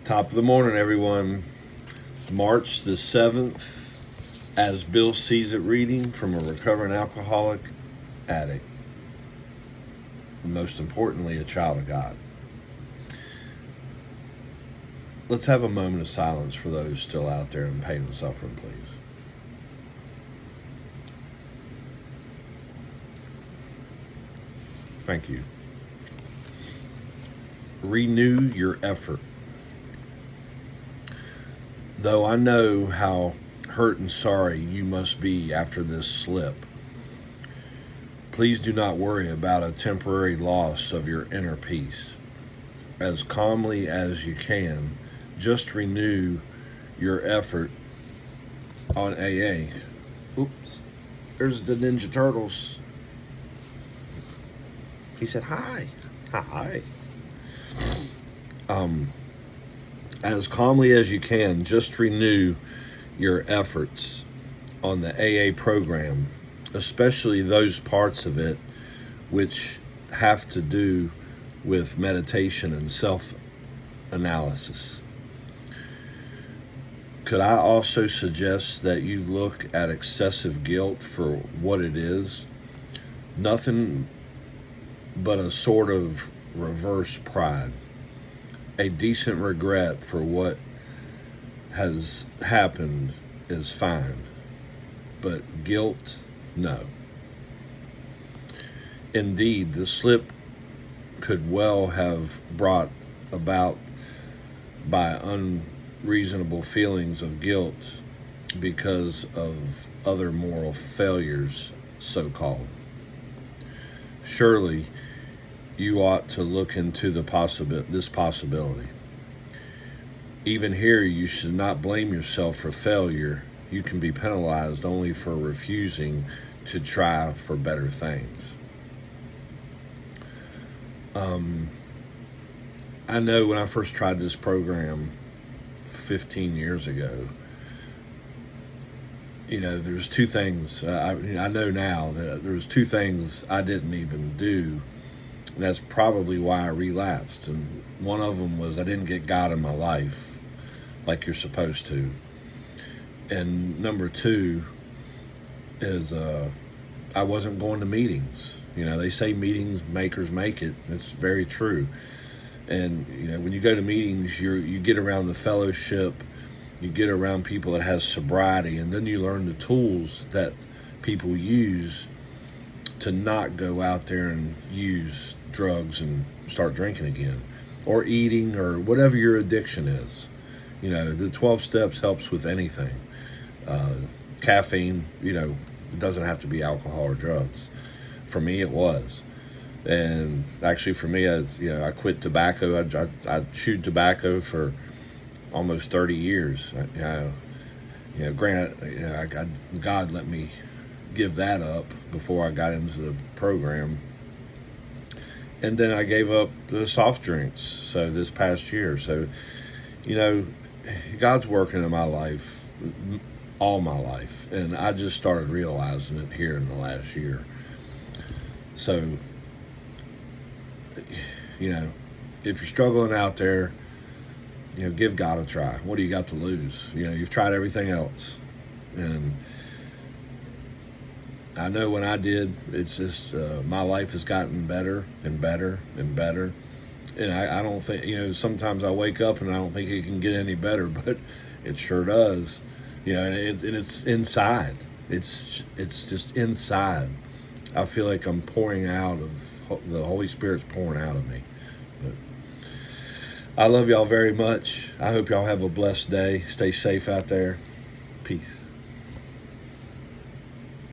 Top of the morning, everyone. March the 7th, as Bill sees it, reading from a recovering alcoholic addict. And most importantly, a child of God. Let's have a moment of silence for those still out there in pain and suffering, please. Thank you. Renew your effort. Though I know how hurt and sorry you must be after this slip, please do not worry about a temporary loss of your inner peace. As calmly as you can, just renew your effort on AA. Oops, there's the Ninja Turtles. He said, hi. Hi. As calmly as you can, just renew your efforts on the AA program, especially those parts of it which have to do with meditation and self-analysis. Could I also suggest that you look at excessive guilt for what it is? Nothing but a sort of reverse pride. A decent regret for what has happened is fine, but guilt, no. Indeed, the slip could well have brought about by unreasonable feelings of guilt because of other moral failures, so-called. Surely, you ought to look into this possibility. Even here, you should not blame yourself for failure. You can be penalized only for refusing to try for better things. I know when I first tried this program 15 years ago, there's two things. I know now that there was two things I didn't even do. And that's probably why I relapsed. And one of them was I didn't get God in my life like you're supposed to. And number two is I wasn't going to meetings. They say meetings makers make it. It's very true. And when you go to meetings, you get around the fellowship, you get around people that has sobriety, and then you learn the tools that people use to not go out there and use drugs and start drinking again, or eating, or whatever your addiction is. The 12 steps helps with anything. Caffeine, it doesn't have to be alcohol or drugs. For me, it was. And actually for me, I quit tobacco. I chewed tobacco for almost 30 years. Granted, God let me give that up before I got into the program. And then I gave up the soft drinks. So this past year. So, God's working in my life, all my life. And I just started realizing it here in the last year. So, if you're struggling out there, give God a try. What do you got to lose? You've tried everything else. And I know when I did, it's just my life has gotten better and better and better. And I don't think, sometimes I wake up and I don't think it can get any better, but it sure does. And it's inside. It's just inside. I feel like I'm pouring out of, the Holy Spirit's pouring out of me. But I love y'all very much. I hope y'all have a blessed day. Stay safe out there. Peace.